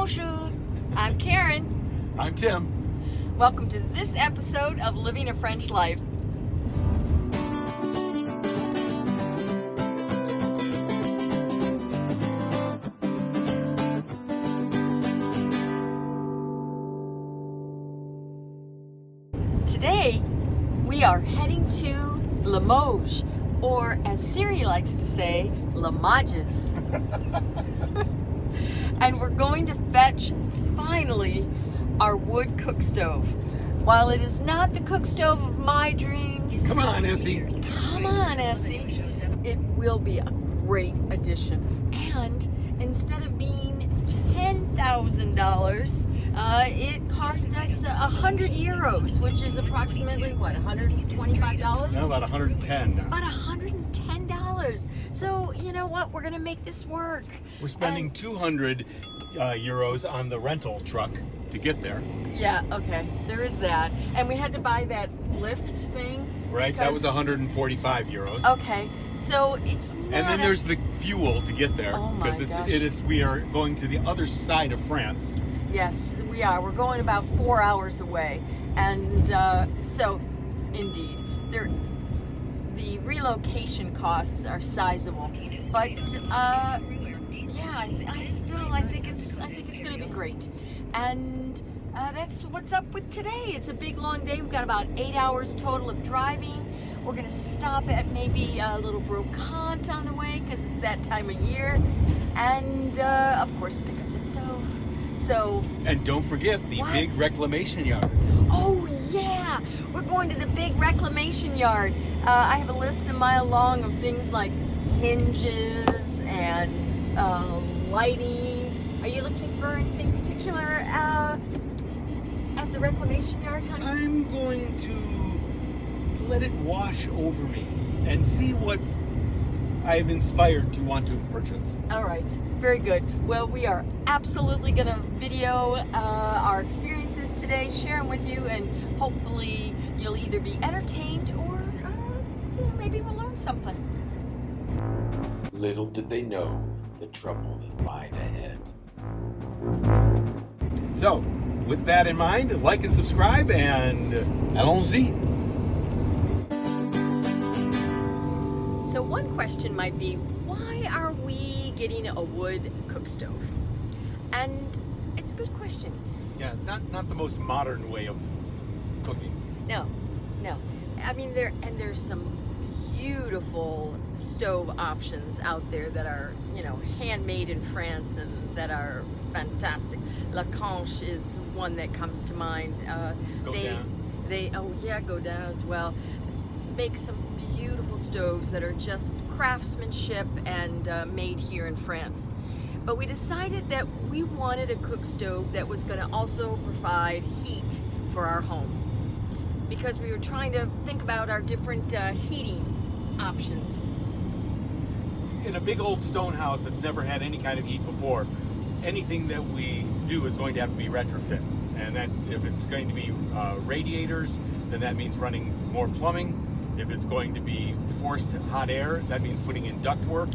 Bonjour. I'm Karen. I'm Tim. Welcome to this episode of Living a French Life. Today, we are heading to Limoges, or as Siri likes to say, Limoges. And we're going to fetch, finally, our wood cookstove. While it is not the cookstove of my dreams, Come on, Essie. come on, Essie, it will be a great addition. And instead of being $10,000, it cost us 100 euros, which is approximately, what, $125? No, about 110. About $110. So, you know what? We're going to make this work. We're spending 200 euros on the rental truck to get there. Yeah, okay. There is that. And we had to buy that lift thing. Right, that was 145 euros. Okay, so it's not. And then there's the fuel to get there. Oh my gosh. We are going to the other side of France. Yes, we are. We're going about 4 hours away. And so, indeed, the relocation costs are sizable. But, yeah, I think it's going to be great. And that's what's up with today. It's a big, long day. We've got about 8 hours total of driving. We're going to stop at maybe a little Brocante on the way because it's that time of year. And, of course, pick up the stove. So, and don't forget the big Reclamation Yard. Oh yeah, we're going to the big Reclamation Yard. I have a list a mile long of things like hinges and lighting. Are you looking for anything particular at the Reclamation Yard, honey? I'm going to let it wash over me and see what I am inspired to want to purchase. All right, very good. Well, we are absolutely going to video our experiences today, share them with you, and hopefully you'll either be entertained or maybe we'll learn something. Little did they know the trouble that lied ahead. So, with that in mind, like and subscribe, and allons-y. So one question might be, why are we getting a wood cookstove? And it's a good question. Yeah, not the most modern way of cooking. No. I mean, there's some beautiful stove options out there that are, handmade in France and that are fantastic. La Conche is one that comes to mind. Godin as well. Make some beautiful stoves that are just craftsmanship and made here in France. But we decided that we wanted a cook stove that was going to also provide heat for our home, because we were trying to think about our different heating options. In a big old stone house that's never had any kind of heat before, anything that we do is going to have to be retrofit. And that if it's going to be radiators, then that means running more plumbing. If it's going to be forced hot air, that means putting in ductwork.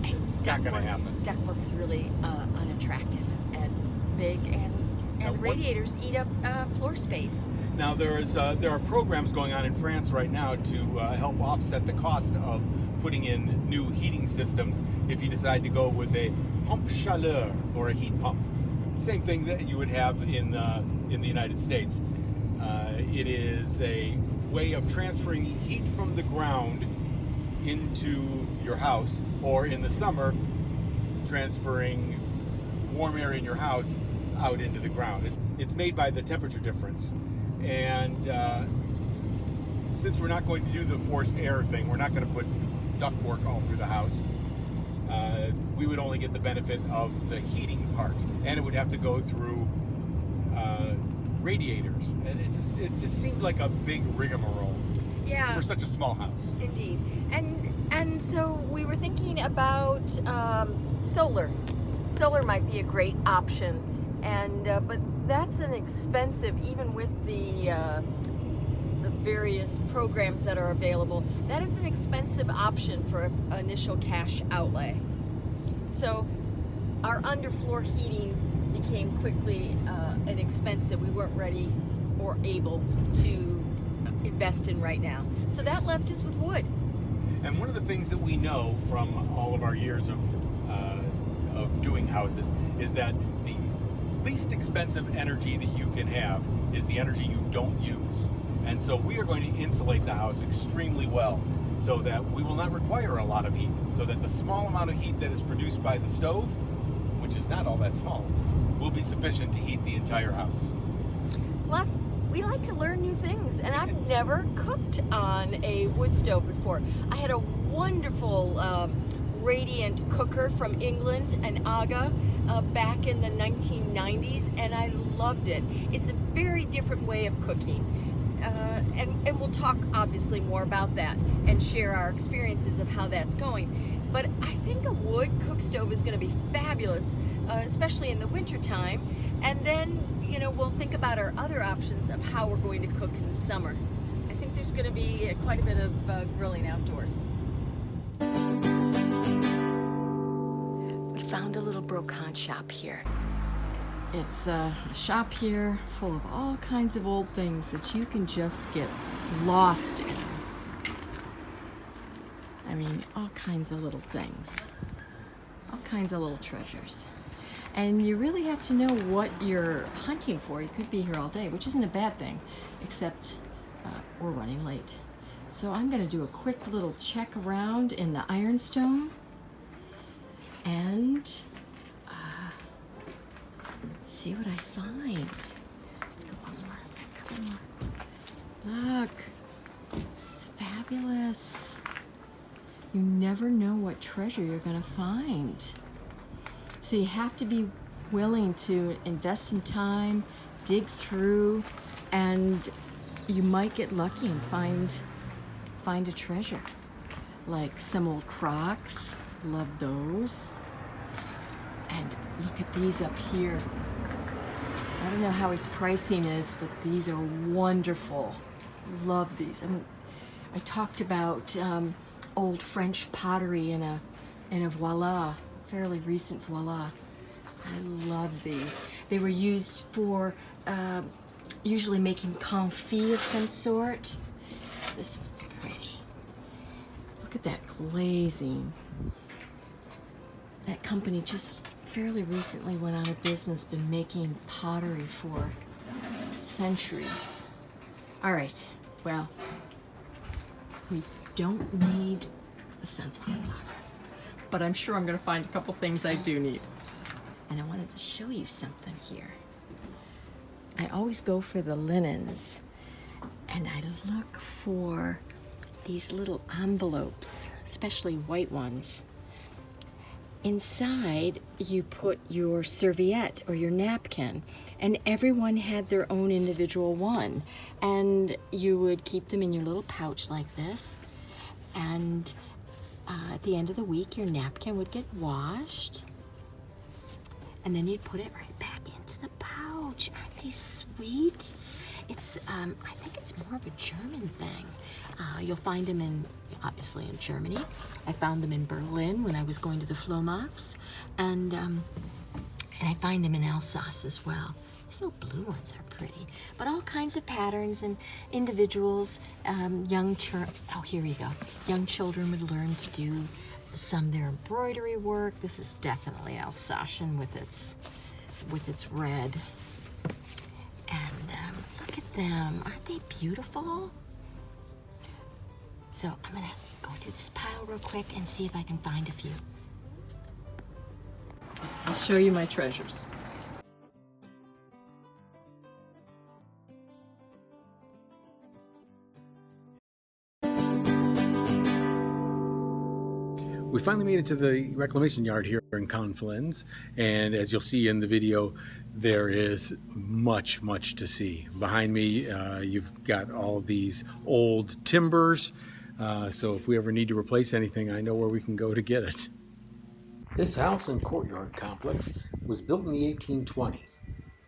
It's not going to happen. Ductwork's really unattractive and big, and radiators eat up floor space. Now there are programs going on in France right now to help offset the cost of putting in new heating systems if you decide to go with a pompe chaleur or a heat pump. Same thing that you would have in the United States. It is a way of transferring heat from the ground into your house, or in the summer, transferring warm air in your house out into the ground. It's made by the temperature difference. And since we're not going to do the forced air thing, we're not going to put ductwork all through the house, we would only get the benefit of the heating part, and it would have to go through radiators, and it just seemed like a big rigmarole for such a small house. Indeed. And so we were thinking about solar. Solar might be a great option, and but that's an expensive, even with the various programs that are available. That is an expensive option for initial cash outlay. So our underfloor heating became quickly an expense that we weren't ready or able to invest in right now. So that left us with wood. And one of the things that we know from all of our years of doing houses is that the least expensive energy that you can have is the energy you don't use. And so we are going to insulate the house extremely well so that we will not require a lot of heat, so that the small amount of heat that is produced by the stove, which is not all that small, will be sufficient to heat the entire house. Plus, we like to learn new things, and I've never cooked on a wood stove before. I had a wonderful radiant cooker from England, an Saga, back in the 1990s, and I loved it. It's a very different way of cooking. And we'll talk obviously more about that and share our experiences of how that's going. But I think a wood cook stove is going to be fabulous, especially in the winter time. And then, you know, we'll think about our other options of how we're going to cook in the summer. I think there's going to be quite a bit of grilling outdoors. We found a little brocante shop here. It's a shop here full of all kinds of old things that you can just get lost in. I mean, all kinds of little things, all kinds of little treasures. And you really have to know what you're hunting for. You could be here all day, which isn't a bad thing, except we're running late. So I'm gonna do a quick little check around in the ironstone and see what I find. Let's go one more, a couple more. Look, it's fabulous. You never know what treasure you're gonna find. So you have to be willing to invest some time, dig through, and you might get lucky and find a treasure. Like some old Crocs, love those. And look at these up here. I don't know how his pricing is, but these are wonderful. Love these. I mean, I talked about old French pottery in a voila, fairly recent voila. I love these. They were used for usually making confit of some sort. This one's pretty. Look at that glazing. That company just fairly recently went out of business, been making pottery for centuries. All right, well, we don't need the sunflower block, but I'm sure I'm gonna find a couple things I do need. And I wanted to show you something here. I always go for the linens, and I look for these little envelopes, especially white ones. Inside, you put your serviette or your napkin, and everyone had their own individual one. And you would keep them in your little pouch like this. And at the end of the week, your napkin would get washed. And then you'd put it right back into the pouch. Aren't they sweet? It's, I think it's more of a German thing. You'll find them obviously in Germany. I found them in Berlin when I was going to the Flohmarkts, and I find them in Alsace as well. These little blue ones are pretty, but all kinds of patterns and individuals. Young children would learn to do some their embroidery work. This is definitely Alsatian with its red. And look at them. Aren't they beautiful? So I'm gonna go through this pile real quick and see if I can find a few. I'll show you my treasures. We finally made it to the Reclamation Yard here in Conflans, and as you'll see in the video, there is much to see. Behind me, you've got all of these old timbers, so if we ever need to replace anything, I know where we can go to get it. This house and courtyard complex was built in the 1820s,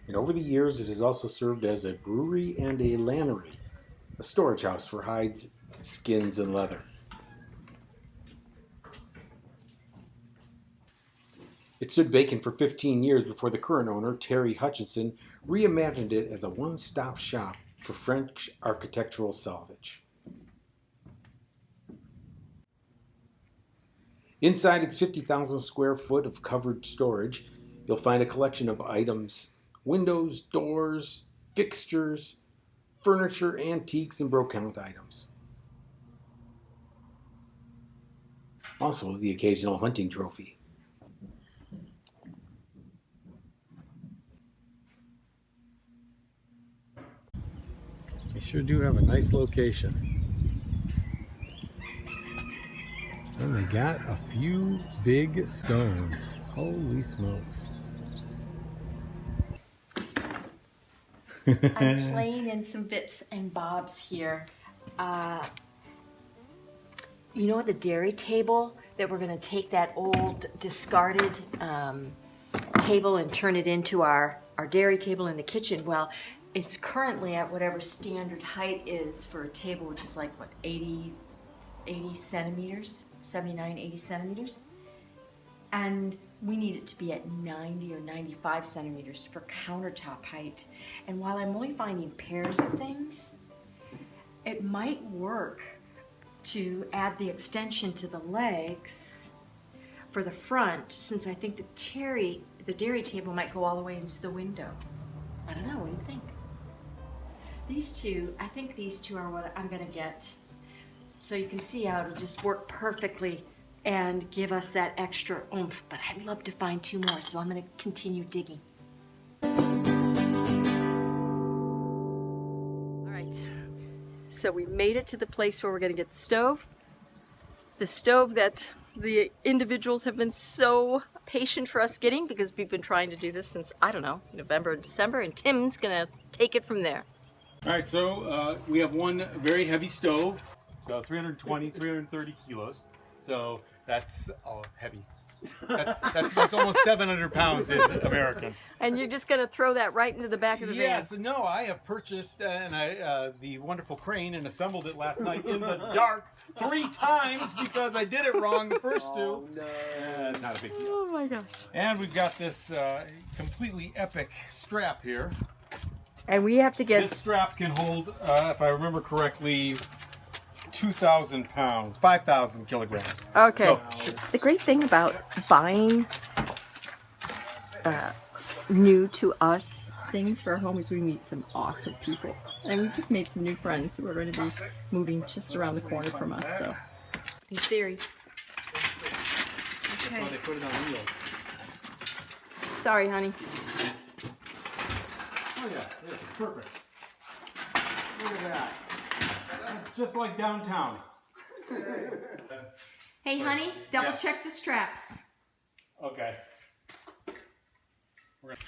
and over the years it has also served as a brewery and a lannery, a storage house for hides, skins, and leather. It stood vacant for 15 years before the current owner, Terry Hutchinson, reimagined it as a one-stop shop for French architectural salvage. Inside its 50,000 square foot of covered storage, you'll find a collection of items: windows, doors, fixtures, furniture, antiques, and brocante items. Also, the occasional hunting trophy. They sure do have a nice location. And they got a few big stones. Holy smokes. I'm playing in some bits and bobs here. You know the dairy table that we're gonna take that old discarded table and turn it into our dairy table in the kitchen? Well, it's currently at whatever standard height is for a table, which is like, what, 80 centimeters? 79, 80 centimeters? And we need it to be at 90 or 95 centimeters for countertop height. And while I'm only finding pairs of things, it might work to add the extension to the legs for the front, since I think the dairy table might go all the way into the window. I don't know, what do you think? These two, I think these two are what I'm gonna get. So you can see how it'll just work perfectly and give us that extra oomph, but I'd love to find two more, so I'm gonna continue digging. All right, so we made it to the place where we're gonna get the stove. The stove that the individuals have been so patient for us getting, because we've been trying to do this since, I don't know, November and December, and Tim's gonna take it from there. All right, so we have one very heavy stove, so 320, 330 kilos. So that's heavy. That's like almost 700 pounds in American. And you're just gonna throw that right into the back of the van? Yes, no, I have purchased the wonderful crane and assembled it last night in the dark 3 times because I did it wrong the first two. No. Not a big deal. Oh my gosh. And we've got this completely epic strap here. And we have to get... This strap can hold, if I remember correctly, 2,000 pounds, 5,000 kilograms. Okay. So, the great thing about buying new to us things for our home is we meet some awesome people. And we've just made some new friends who are going to be moving just around the corner from us, so. In theory. Okay. They put it on wheels. Sorry, honey. oh yeah, it's perfect. Look at that. Just like downtown. Hey, honey, double check the straps. Okay. We're gonna...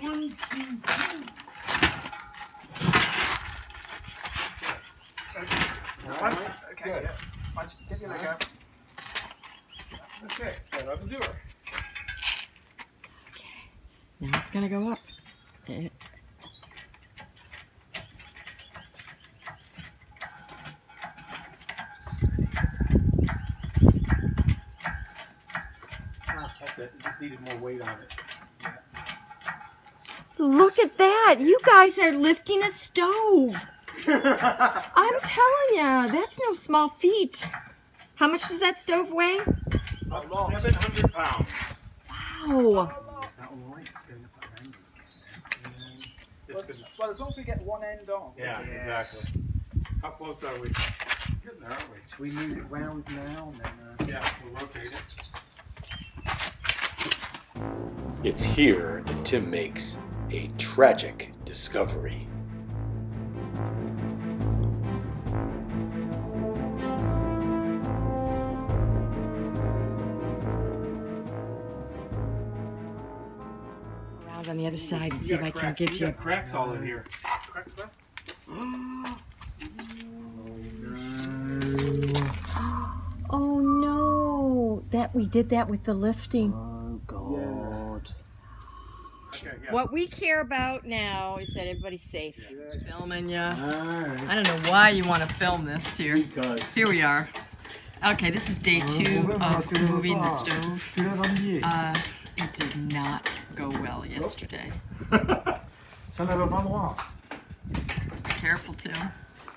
1, 2, 3. Okay, yeah. Give you a go. Okay, that ought to do her. Okay, now it's gonna go up. That's it. It just needed more weight on it. Look at that! You guys are lifting a stove! I'm telling ya, that's no small feat. How much does that stove weigh? About 700 pounds. Wow! Well, as long as we get one end on. Yeah, exactly. How close are we? Getting there, aren't we? Should we move it round now? And then, Yeah, we'll rotate it. It's here that Tim makes a tragic discovery. Around on the other side and see if I can give you. Cracks all in here. cracks there? Oh no! That we did that with the lifting. Oh God. Okay, yeah. What we care about now is that everybody's safe. Filming ya. Alright. I don't know why you want to film this here. Because. Here we are. Okay, this is day 2 of moving the stove. It did not go well yesterday. Ça n'avait pas droit. Careful, Tim.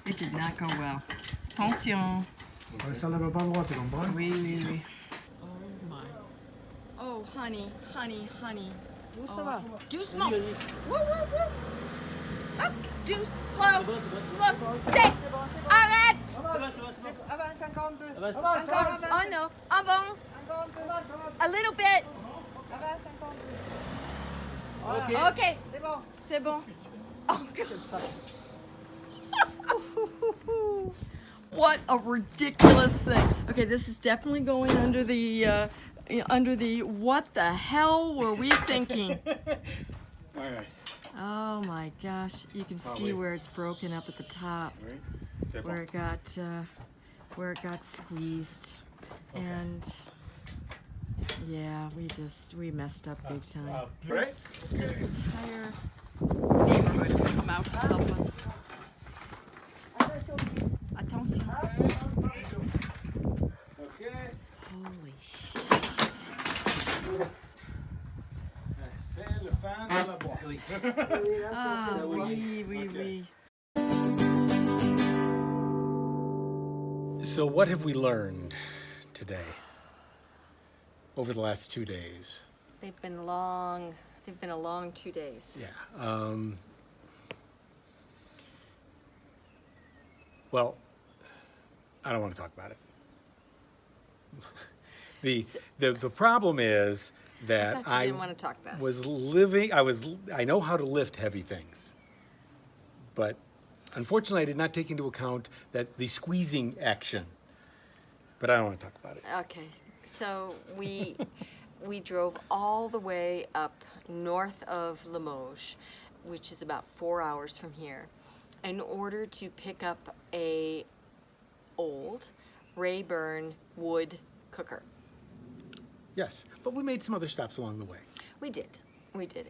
It did not go well. Attention. Ça n'avait pas droit, tu comprends? Oui, oui, oui. Oh my. Oh, honey, honey, honey. Où ça va? Doucement. Woo, woo, woo. Oh, slow, slow. 6. Arrête. Avance encore un peu. Oh no, avant. A little bit. Avance encore un peu. Okay. C'est bon. C'est bon. Oh God. What a ridiculous thing. Okay, this is definitely going under the what the hell were we thinking? All right. Oh my gosh, you can see where it's broken up at the top, where it got squeezed, and yeah, we messed up big time. Right? This entire neighborhood has come out to help us. Attention. Okay. Holy shit. C'est le fan de la boîte. Ah, oui, oui, oui. So, what have we learned today over the last 2 days? They've been a long 2 days. Yeah. Well, I don't want to talk about it. The problem is that I thought you didn't want to talk about it. I know how to lift heavy things, but unfortunately I did not take into account that the squeezing action, but I don't want to talk about it. Okay, so we drove all the way up north of Limoges, which is about 4 hours from here, in order to pick up a old Rayburn wood cooker. Yes, but we made some other stops along the way. We did,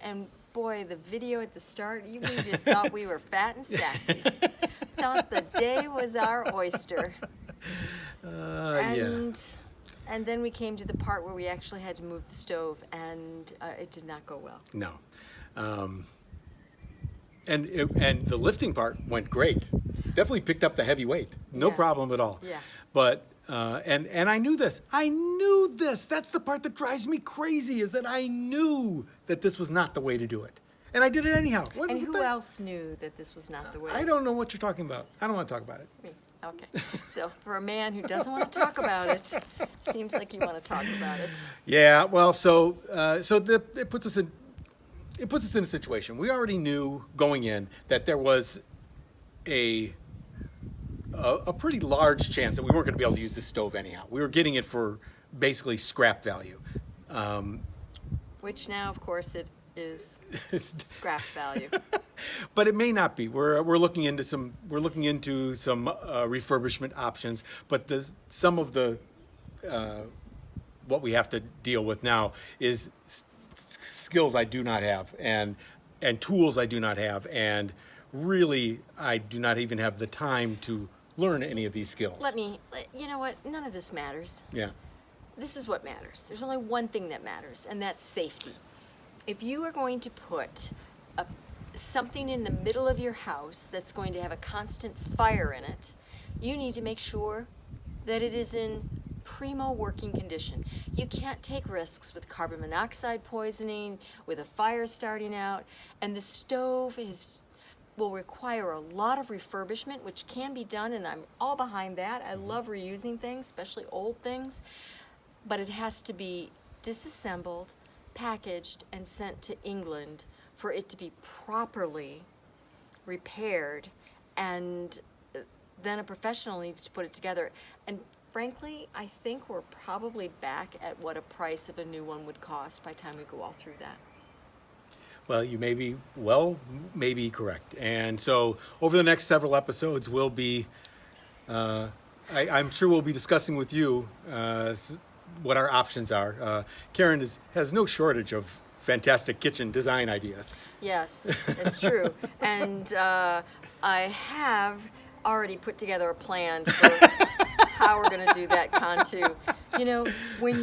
and boy, the video at the start, we just thought we were fat and sassy. Thought the day was our oyster. Yeah. And then we came to the part where we actually had to move the stove, and it did not go well. No. And the lifting part went great. Definitely picked up the heavy weight. No Yeah. problem at all. Yeah. But and I knew this. I knew this. That's the part that drives me crazy, is that I knew that this was not the way to do it. And I did it anyhow. And who else knew that this was not the way? I don't know what you're talking about. I don't want to talk about it. Me. Okay. So for a man who doesn't want to talk about it, seems like you want to talk about it. Yeah, well, it puts us in a situation. We already knew going in that there was a pretty large chance that we weren't going to be able to use this stove anyhow. We were getting it for basically scrap value. Which now, of course, it is scrap value. But it may not be. We're looking into some refurbishment options. But some of the what we have to deal with now is skills I do not have, and tools I do not have, and really I do not even have the time to learn any of these skills. You know what? None of this matters. Yeah. This is what matters. There's only one thing that matters, and that's safety. If you are going to put something in the middle of your house that's going to have a constant fire in it, you need to make sure that it is in primo working condition. You can't take risks with carbon monoxide poisoning, with a fire starting out, and the stove will require a lot of refurbishment, which can be done, and I'm all behind that. I love reusing things, especially old things, but it has to be disassembled, packaged, and sent to England for it to be properly repaired, and then a professional needs to put it together. And frankly, I think we're probably back at what a price of a new one would cost by the time we go all through that. Well, you may be correct. And so over the next several episodes, we'll be, I'm sure we'll be discussing with you what our options are. Karen has no shortage of fantastic kitchen design ideas. Yes, it's true. And I have already put together a plan for how we're going to do that, Cantu. You know, when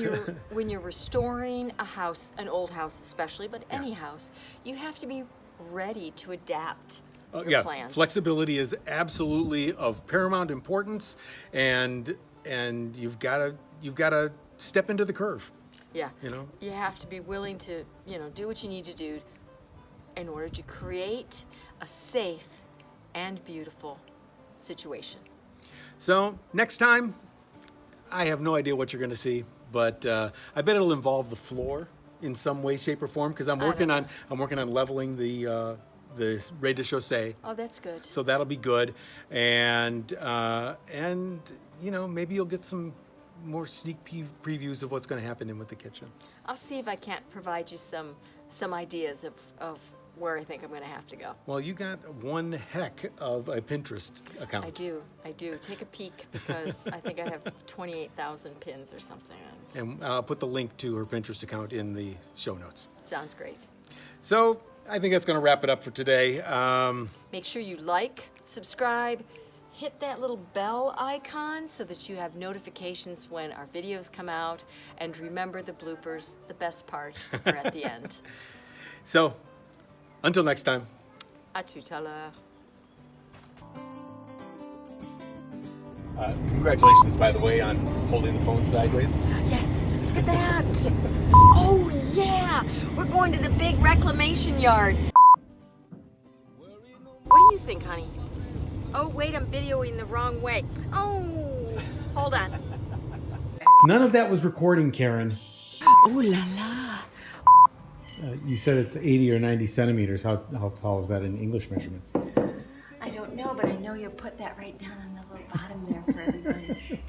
you're restoring a house, an old house especially, but any house, you have to be ready to adapt your plans. Flexibility is absolutely of paramount importance, and you've got to step into the curve. Yeah. You know, you have to be willing to, do what you need to do in order to create a safe and beautiful situation. So next time, I have no idea what you're going to see, but I bet it'll involve the floor in some way, shape, or form, because I'm working on leveling the rez-de-chaussée. Oh, that's good. So that'll be good, and maybe you'll get some more sneak previews of what's going to happen with the kitchen. I'll see if I can't provide you some ideas of where I think I'm going to have to go. Well, you got one heck of a Pinterest account. I do. Take a peek, because I think I have 28,000 pins or something. And I'll put the link to her Pinterest account in the show notes. Sounds great. So I think that's going to wrap it up for today. Make sure you like, subscribe, hit that little bell icon so that you have notifications when our videos come out. And remember, the bloopers, the best part, are at the end. So, until next time. À tout à l'heure. Congratulations, by the way, on holding the phone sideways. Yes, look at that. Oh, yeah. We're going to the big Reclamation Yard. What do you think, honey? Oh, wait, I'm videoing the wrong way. Oh, hold on. None of that was recording, Karen. Oh, la la. You said it's 80 or 90 centimeters. How tall is that in English measurements? I don't know, but I know you'll put that right down on the little bottom there for everybody.